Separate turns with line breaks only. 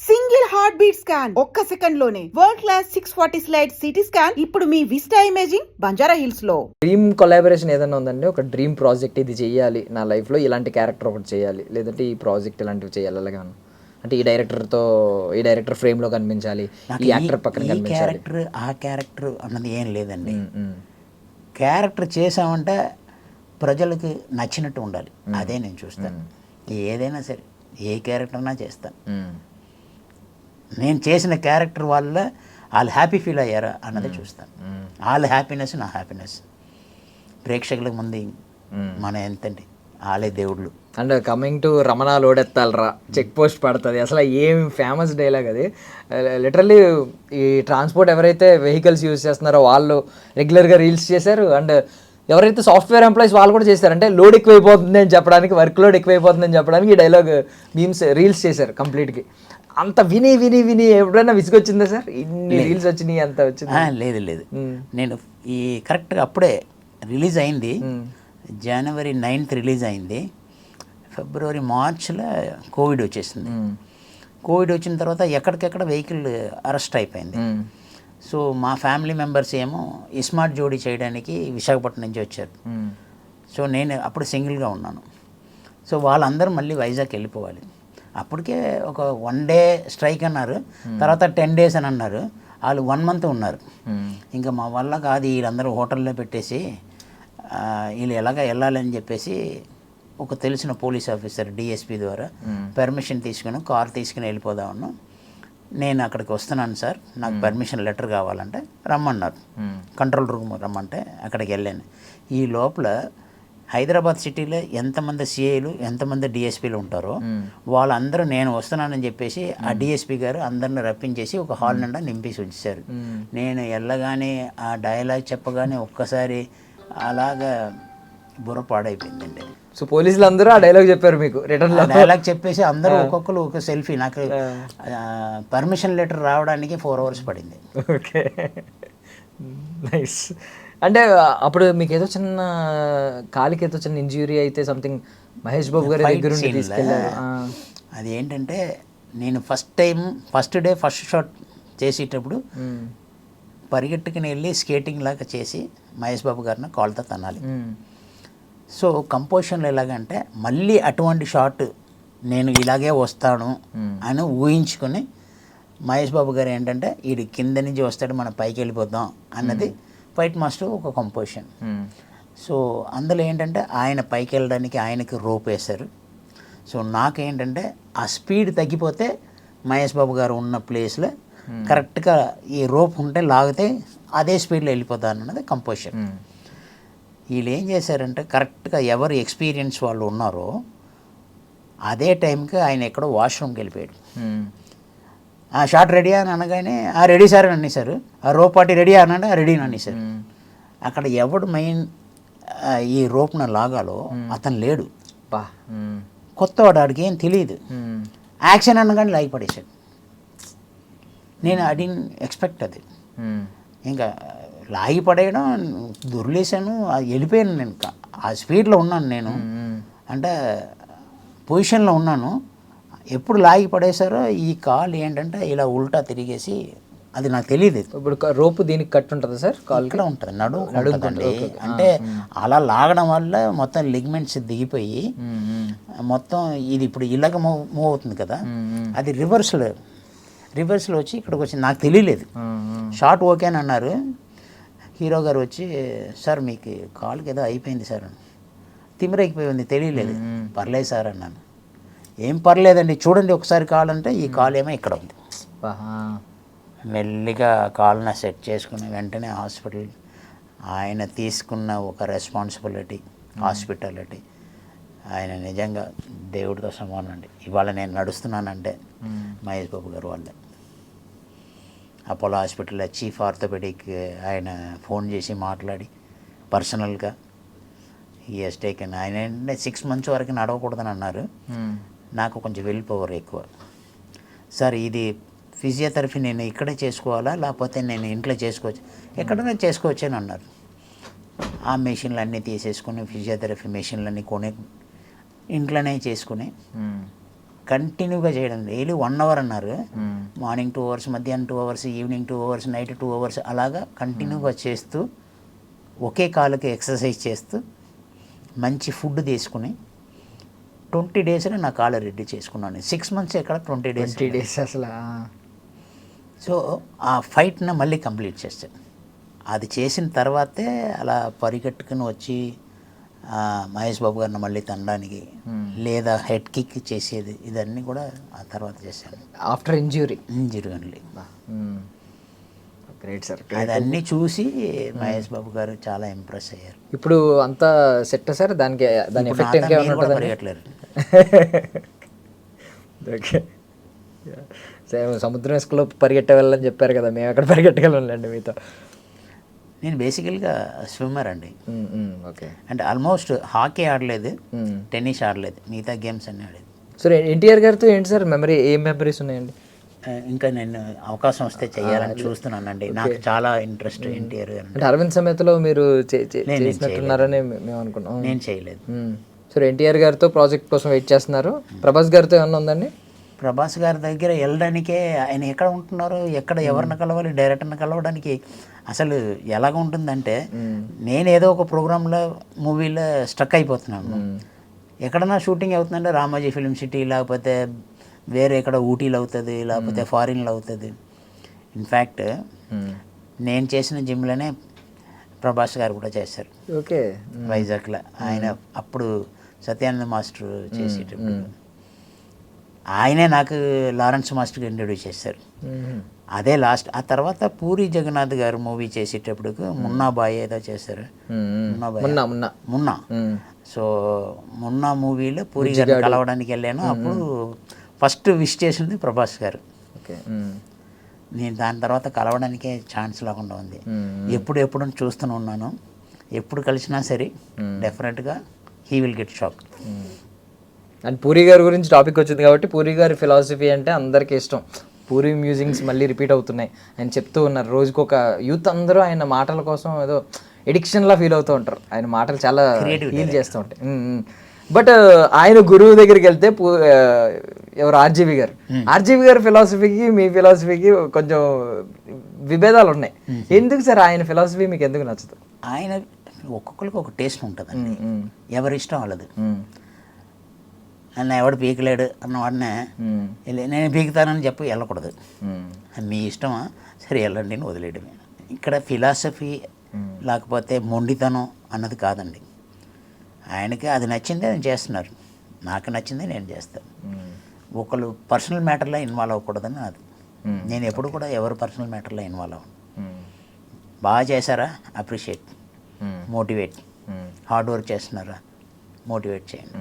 Single heart beat scan ఒక్క second లోనే world class 640 slide CT scan ఇప్పుడు మీ vista imaging Banjara hills లో.
Dream collaboration ఏదైనా ఉందండి, ఒక డ్రీమ్ ప్రాజెక్ట్ ఇది చేయాలి నా లైఫ్ లో, ఇలాంటి క్యారెక్టర్ ఒకటి చేయాలి, లేదంటే ఈ ప్రాజెక్ట్ ఇలాంటివి చేయాలి, అలాగే అంటే ఈ డైరెక్టర్ ఫ్రేమ్ లో కనిపించాలి, ఈ యాక్టర్ పక్కన కనిపించాలి,
ఆ క్యారెక్టర్ అన్నది ఏం లేదండి. క్యారెక్టర్ చేసామంటే ప్రజలకు నచ్చినట్టు ఉండాలి, అదే నేను చూస్తాను. ఏదైనా సరే ఏ క్యారెక్టర్ అయినా చేస్తాను. నేను చేసిన క్యారెక్టర్ వల్ల వాళ్ళు హ్యాపీ ఫీల్ అయ్యారా అన్నది చూస్తాను. వాళ్ళ హ్యాపీనెస్ నా హ్యాపీనెస్. ప్రేక్షకులకు ముందు మన ఎంతండి, వాళ్ళే దేవుళ్ళు.
అండ్ కమింగ్ టు రమణ లోడెత్తాలరా చెక్ పోస్ట్ పడుతుంది, అసలు ఏం ఫేమస్ డైలాగ్ అది. లిటరల్లీ ఈ ట్రాన్స్పోర్ట్ ఎవరైతే వెహికల్స్ యూజ్ చేస్తున్నారో వాళ్ళు రెగ్యులర్గా రీల్స్ చేశారు. అండ్ ఎవరైతే సాఫ్ట్వేర్ ఎంప్లాయీస్ వాళ్ళు కూడా చేశారు, అంటే లోడ్ ఎక్కువైపోతుంది అని చెప్పడానికి, వర్క్ లోడ్ ఎక్కువైపోతుంది అని చెప్పడానికి ఈ డైలాగ్ మీమ్స్ రీల్స్ చేశారు కంప్లీట్గా. అంత విని విని విని ఎప్పుడైనా విసుగొచ్చిందా సార్? ఇన్ని రీల్స్ వచ్చినాయి అంత వచ్చింది?
లేదు, నేను ఈ కరెక్ట్గా అప్పుడే రిలీజ్ అయింది. జనవరి 9th రిలీజ్ అయింది. ఫిబ్రవరి మార్చ్లో కోవిడ్ వచ్చేసింది. కోవిడ్ వచ్చిన తర్వాత ఎక్కడికెక్కడ వెహికల్ అరెస్ట్ అయిపోయింది. సో మా ఫ్యామిలీ మెంబర్స్ ఏమో ఇస్మార్ట్ జోడీ చేయడానికి విశాఖపట్నం నుంచి వచ్చారు. సో నేను అప్పుడు సింగిల్గా ఉన్నాను. సో వాళ్ళందరూ మళ్ళీ వైజాగ్ వెళ్ళిపోవాలి. అప్పటికే ఒక 1 day స్ట్రైక్ అన్నారు, తర్వాత 10 days అని అన్నారు. వాళ్ళు 1 month ఉన్నారు. ఇంకా మా వల్ల కాదు, వీళ్ళందరూ హోటల్లో పెట్టేసి వీళ్ళు ఎలాగ వెళ్ళాలని చెప్పేసి ఒక తెలిసిన పోలీస్ ఆఫీసర్ డిఎస్పీ ద్వారా పర్మిషన్ తీసుకుని కార్ తీసుకుని వెళ్ళిపోదామన్నా. నేను అక్కడికి వస్తున్నాను సార్, నాకు పర్మిషన్ లెటర్ కావాలంటే రమ్మన్నారు. కంట్రోల్ రూమ్ రమ్మంటే అక్కడికి వెళ్ళాను. ఈ లోపల హైదరాబాద్ సిటీలో ఎంతమంది సిఐలు ఎంతమంది డిఎస్పీలు ఉంటారో వాళ్ళందరూ నేను వస్తున్నానని చెప్పేసి ఆ డిఎస్పీ గారు అందరిని రప్పించేసి ఒక హాల్ నిండా నింపేసి ఉంచారు. నేను వెళ్ళగానే ఆ డైలాగ్ చెప్పగానే ఒక్కసారి అలాగా బుర్ర పాడైపోయిందండి.
సో పోలీసులు అందరూ ఆ డైలాగ్ చెప్పారు మీకు రిటర్న్
డైలాగ్ చెప్పేసి అందరూ ఒక్కొక్కరు ఒక సెల్ఫీ. నాకు పర్మిషన్ లెటర్ రావడానికి 4 hours పడింది.
Okay, nice. అంటే అప్పుడు మీకు ఏదో చిన్న కాలికి ఏదో చిన్న ఇంజ్యూరీ అయితే సంథింగ్ మహేష్ బాబు గారి దగ్గర నుండి తీసుకెళ్ళారు.
అది ఏంటంటే నేను ఫస్ట్ డే ఫస్ట్ షాట్ చేసేటప్పుడు పరిగెట్టుకుని వెళ్ళి స్కేటింగ్ లాగా చేసి మహేష్ బాబు గారిని కాల్తో తన్నాలి. సో కంపోజిషన్లో ఎలాగంటే మళ్ళీ అటువంటి షాట్ నేను ఇలాగే వస్తాను అని ఊహించుకొని మహేష్ బాబు గారు ఏంటంటే వీడి కింద నుంచి వస్తాడు మనం పైకి వెళ్ళిపోద్దాం అన్నది ఫైట్ మాస్టర్ ఒక కంపోజిషన్. సో అందులో ఏంటంటే ఆయన పైకి వెళ్ళడానికి ఆయనకి రోప్ వేశారు. సో నాకేంటంటే ఆ స్పీడ్ తగ్గిపోతే మహేష్ బాబు గారు ఉన్న ప్లేస్లో కరెక్ట్గా ఈ రోప్ ఉంటే లాగితే అదే స్పీడ్లో వెళ్ళిపోతాను అన్నది కంపోజిషన్. వీళ్ళు ఏం చేశారంటే కరెక్ట్గా ఎవరు ఎక్స్పీరియన్స్ వాళ్ళు ఉన్నారో అదే టైంకి ఆయన ఎక్కడో వాష్రూమ్కి వెళ్ళిపోయాడు. ఆ షాట్ రెడీ అని అనగానే రెడీ సార్ అని అనేసారు. ఆ రోప్ పార్టీ రెడీ అనంటే రెడీ అని అనేసారు. అక్కడ ఎవడు మెయిన్ ఈ రోప్ను లాగాలో అతను లేడు, కొత్తవాడు, ఆడికి ఏం తెలియదు. యాక్షన్ అనగానే లాగి పడేశాడు. నేను ఐ డిడ్ంట్ ఎక్స్పెక్ట్ అది. ఇంకా లాగి పడేయడం దొర్లేసాను, వెళ్ళిపోయాను. నేను ఆ స్పీడ్లో ఉన్నాను, నేను అంటే పొజిషన్లో ఉన్నాను. ఎప్పుడు లాగి పడేశారో ఈ కాలు ఏంటంటే ఇలా ఉల్టా తిరిగేసి, అది నాకు తెలియదు.
ఇప్పుడు రోపు దీనికి కట్ ఉంటుంది సార్,
కాలులో ఉంటుంది, నడుముంటుందండి. అంటే అలా లాగడం వల్ల మొత్తం లిగ్మెంట్స్ దిగిపోయి మొత్తం ఇది ఇప్పుడు ఇలాగ మూవ్ అవుతుంది కదా, అది రివర్స్లో వచ్చి ఇక్కడికి వచ్చింది. నాకు తెలియలేదు. షార్ట్ ఓకే అని అన్నారు. హీరో గారు వచ్చి సార్ మీకు కాలుకి ఏదో అయిపోయింది సార్, తిమిరైపోయింది తెలియలేదు. పర్లేదు సార్ అన్నాను. ఏం పర్లేదండి చూడండి ఒకసారి కాలు అంటే ఈ కాలు ఏమో ఇక్కడ ఉంది. మెల్లిగా కాలున సెట్ చేసుకుని వెంటనే హాస్పిటల్, ఆయన తీసుకున్న ఒక రెస్పాన్సిబిలిటీ, హాస్పిటాలిటీ, ఆయన నిజంగా దేవుడితో సమానం అండి. ఇవాళ నేను నడుస్తున్నానంటే మహేష్ బాబు గారు వాళ్ళే. అపోలో హాస్పిటల్లో చీఫ్ ఆర్థోపెడిక్ ఆయన ఫోన్ చేసి మాట్లాడి పర్సనల్గా ఈ టేకెన్. ఆయన ఏంటంటే 6 months వరకు నడవకూడదని అన్నారు. నాకు కొంచెం విల్ పవర్ ఎక్కువ. సార్ ఇది ఫిజియోథెరపీ నేను ఇక్కడే చేసుకోవాలా లేకపోతే నేను ఇంట్లో చేసుకోవచ్చు? ఎక్కడైనా చేసుకోవచ్చు అని అన్నారు. ఆ మెషిన్లు అన్నీ తీసేసుకుని ఫిజియోథెరపీ మెషిన్లన్నీ కొని ఇంట్లోనే చేసుకుని కంటిన్యూగా చేయడం. డైలీ 1 అవర్ అన్నారు, మార్నింగ్ 2 అవర్స్, మధ్యాహ్నం 2 hours, evening 2 hours, night 2 hours, అలాగా కంటిన్యూగా చేస్తూ ఒకే కాలుకి ఎక్సర్సైజ్ చేస్తూ మంచి ఫుడ్ తీసుకుని 20 డేస్లో నా కాలు రెడీ చేసుకున్నాను. 6 మంత్స్ ఎక్కడ 20 డేస్.
20 డేస్ అసలు.
సో ఆ ఫైట్ని మళ్ళీ కంప్లీట్ చేశాను. అది చేసిన తర్వాతే అలా పరిగెట్టుకుని వచ్చి మహేష్ బాబు గారిని మళ్ళీ తనడానికి లేదా హెడ్ కిక్ చేసేది, ఇదన్నీ కూడా ఆ తర్వాత చేశాను.
After injury
only.
Great sir.
అదన్నీ చూసి మహేష్ బాబు గారు చాలా ఇంప్రెస్ అయ్యారు.
ఇప్పుడు అంతా సెట్ సార్, దాని ఎఫెక్ట్
ఇప్పుడు
ఇంకేమైనా
కూడా
ఉంటుందా?
పరిగెట్టలేరు.
ఓకే. సేమ్ సముద్రం ఇసుకలో పరిగెట్టే వెళ్ళని చెప్పారు కదా, మేము ఎక్కడ పరిగెట్టగలండి మీతో.
నేను బేసికల్గా స్విమ్మర్ అండి.
ఓకే.
అంటే ఆల్మోస్ట్ హాకీ ఆడలేదు, టెన్నిస్ ఆడలేదు, మిగతా గేమ్స్ అన్నీ ఆడలేదు.
సార్ ఎన్టీఆర్ గారితో ఏంటి సార్ మెమరీ, ఏం మెమరీస్ ఉన్నాయండి?
ఇంకా నేను అవకాశం వస్తే చేయాలని చూస్తున్నానండి. నాకు చాలా ఇంట్రెస్ట్ ఎన్టీఆర్ గారు.
అంటే అరవింద్ సమేతలో మీరు చేసినట్టున్నారని మేము అనుకున్నాం.
నేను చేయలేదు.
సార్ ఎన్టీఆర్ గారితో ప్రాజెక్ట్ కోసం వెయిట్ చేస్తున్నారు. ప్రభాస్ గారితో ఏమన్నా ఉందండి?
ప్రభాస్ గారి దగ్గర వెళ్ళడానికే, ఆయన ఎక్కడ ఉంటున్నారు, ఎక్కడ ఎవరిని కలవాలి, డైరెక్టర్ని కలవడానికి అసలు ఎలాగ ఉంటుందంటే, నేను ఏదో ఒక ప్రోగ్రాంలో మూవీలో స్ట్రక్ అయిపోతున్నాను. ఎక్కడన్నా షూటింగ్ అవుతుందంటే రామోజీ ఫిలిం సిటీ, లేకపోతే వేరే ఎక్కడ ఊటీలో అవుతుంది, లేకపోతే ఫారిన్లో అవుతుంది. ఇన్ఫ్యాక్ట్ నేను చేసిన జిమ్లోనే ప్రభాస్ గారు కూడా చేశారు.
ఓకే.
వైజాగ్లో ఆయన అప్పుడు సత్యానంద మాస్టర్ చేసేటప్పుడు ఆయనే నాకు లారెన్స్ మాస్టర్కి ఇంట్రడ్యూస్ చేశారు. అదే లాస్ట్. ఆ తర్వాత పూరి జగన్నాథ్ గారు మూవీ చేసేటప్పుడు మున్నా బాయ్ ఏదో చేశారు. మున్నా. సో మున్నా మూవీలో పూరి గారిని కలవడానికి వెళ్ళాను. అప్పుడు ఫస్ట్ విష్ చేసింది ప్రభాస్ గారు.
ఓకే.
నేను దాని తర్వాత కలవడానికే ఛాన్స్ లేకుండా ఉంది. ఎప్పుడు చూస్తూనే ఉన్నాను. ఎప్పుడు కలిసినా సరే డెఫినెట్గా he will get shock.
And puri గారి గురించి టాపిక్ వచ్చింది కాబట్టి, పూరి గారి ఫిలాసఫీ అంటే అందరికీ ఇష్టం. పూరి మ్యూజిక్స్ మళ్ళీ రిపీట్ అవుతున్నాయి ఆయన చెప్తూ ఉన్నారు. రోజుకు ఒక యూత్ అందరూ ఆయన మాటల కోసం ఏదో ఎడిక్షన్లా ఫీల్ అవుతూ ఉంటారు. ఆయన మాటలు చాలా హీల్ చేస్తూ ఉంటాయి. బట్ ఆయన గురువు దగ్గరికి వెళ్తే ఎవరు ఆర్జీవి గారు. ఆర్జీవి గారి ఫిలాసఫీకి మీ ఫిలాసఫీకి కొంచెం విభేదాలు ఉన్నాయి. ఎందుకు సార్ ఆయన ఫిలాసఫీ మీకు ఎందుకు నచ్చదు?
ఆయన ఒక్కొక్కరికి ఒక టేస్ట్ ఉంటుందండి, ఎవరి ఇష్టం వాళ్ళది. నన్ను ఎవడు పీకలేడు అన్నవాడినే నేను పీకుతానని చెప్పి వెళ్ళకూడదు. మీ ఇష్టమా, సరే వెళ్ళండి అని వదిలేయడమే. ఇక్కడ ఫిలాసఫీ లేకపోతే మొండితనం అన్నది కాదండి. ఆయనకి అది నచ్చిందే ఆయన చేస్తున్నారు, నాకు నచ్చిందే నేను చేస్తాను. ఒకళ్ళు పర్సనల్ మ్యాటర్లో ఇన్వాల్వ్ అవ్వకూడదని అది. నేను ఎప్పుడు కూడా ఎవరు పర్సనల్ మ్యాటర్లో ఇన్వాల్వ్ అవ్వను. బాగా చేశారా అప్రిషియేట్, మోటివేట్. హార్డ్ వర్క్ చేస్తున్నారా, మోటివేట్ చేయండి.